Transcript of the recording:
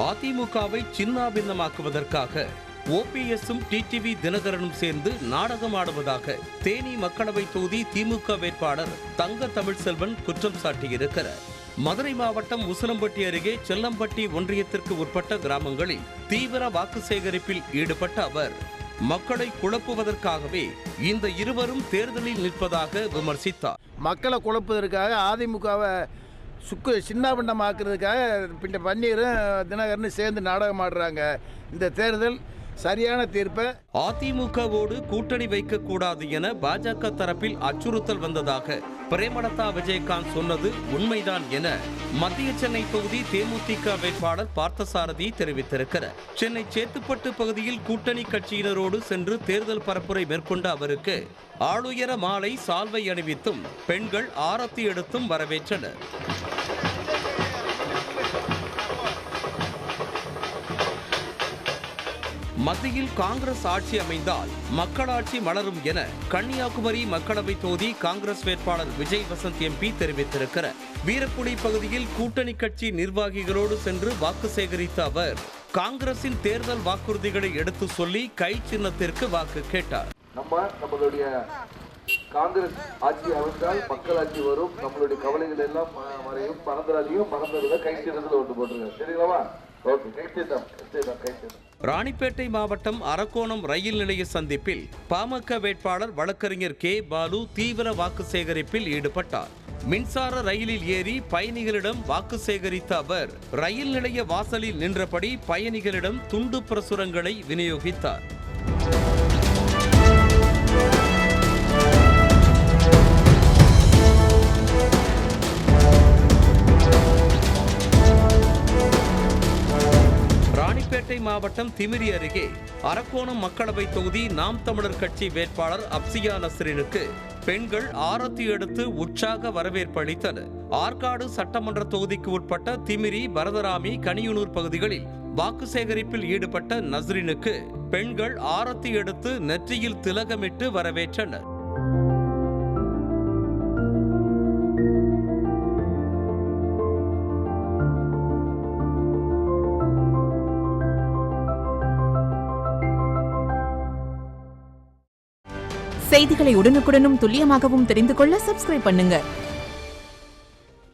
அதிமுகவை சின்னாபின்னமாக்குவதற்காக ஓபிஎஸும் டிடிவி தினகரனும் சேர்ந்து நாடகம் ஆடுவதாக தேனி மக்களவை தொகுதி திமுக வேட்பாளர் தங்க தமிழ்செல்வன் குற்றம் சாட்டியிருக்கிறார். மதுரை மாவட்டம் உசிலம்பட்டி அருகே செல்லம்பட்டி ஒன்றியத்திற்கு உட்பட்ட கிராமங்களில் தீவிர வாக்கு சேகரிப்பில் ஈடுபட்ட அவர் மக்களை குழப்புவதற்காகவே இந்த இருவரும் தேர்தலில் நிற்பதாக விமர்சித்தார். மக்களை குழப்புவதற்காக அதிமுகவை சின்னாபின்னமாக்குறதுக்காக பின்ன பன்னீரும் தினகரனும் சேர்ந்து நாடகம் ஆடுறாங்க. இந்த தேர்தல் சரியான தீர்ப்பை அதிமுகவோடு கூட்டணி வைக்கக்கூடாது என பாஜக தரப்பில் அச்சுறுத்தல் வந்ததாக பிரேமலதா விஜயகாந்த் சொன்னது உண்மைதான் என மத்திய சென்னை தொகுதி தேமுதிக வேட்பாளர் பார்த்தசாரதி தெரிவித்திருக்கிறார். சென்னை சேத்துப்பட்டு பகுதியில் கூட்டணி கட்சியினரோடு சென்று தேர்தல் பரப்புரை மேற்கொண்ட அவருக்கு ஆளுயர மாலை சால்வை அணிவித்தும் பெண்கள் ஆரத்தி எடுத்தும் வரவேற்றனர். மத்தியில் காங்கிரஸ் ஆட்சி அமைந்தால் மக்களாட்சி மலரும் என கன்னியாகுமரி மக்களவை தொகுதி காங்கிரஸ் வேட்பாளர் விஜய் வசந்த் எம்பி தெரிவித்திருக்கிறார். வீரக்குடி பகுதியில் கூட்டணி கட்சி நிர்வாகிகளோடு சென்று வாக்கு சேகரித்த அவர் காங்கிரசின் தேர்தல் வாக்குறுதிகளை எடுத்து சொல்லி கை சின்னத்திற்கு வாக்கு கேட்டார். நம்மளுடைய காங்கிரஸ் ஆட்சி அமைந்தால் மக்களாட்சி வரும், நம்மளுடைய கவலைகள் எல்லாம் மறையும், மறந்ததில் கை சின்னத்தில் ஓட்டு போட்டுருங்க. சரிங்களா? ராணிப்பேட்டை மாவட்டம் அரக்கோணம் ரயில் நிலைய சந்திப்பில் பாமக வேட்பாளர் வழக்கறிஞர் கே பாலு தீவிர வாக்கு சேகரிப்பில் ஈடுபட்டார். மின்சார ரயிலில் ஏறி பயணிகளிடம் வாக்கு சேகரித்த அவர் ரயில் நிலைய வாசலில் நின்றபடி பயணிகளிடம் துண்டு பிரசுரங்களை விநியோகித்தார். ராணிப்பேட்டை மாவட்டம் திமிரி அருகே அரக்கோணம் மக்களவை தொகுதி நாம் தமிழர் கட்சி வேட்பாளர் அப்சியா நஸ்ரினுக்கு பெண்கள் ஆரத்தி எடுத்து உற்சாக வரவேற்பு அளித்தனர். ஆற்காடு சட்டமன்ற தொகுதிக்கு உட்பட்ட திமிரி, பரதராமி, கனியனூர் பகுதிகளில் வாக்கு சேகரிப்பில் ஈடுபட்ட நஸ்ரினுக்கு பெண்கள் ஆரத்தி எடுத்து நெற்றியில் திலகமிட்டு வரவேற்றனர். செய்திகளை உடனுக்குடனும் துல்லியமாகவும் தெரிந்து கொள்ள சப்ஸ்கிரைப் பண்ணுங்க.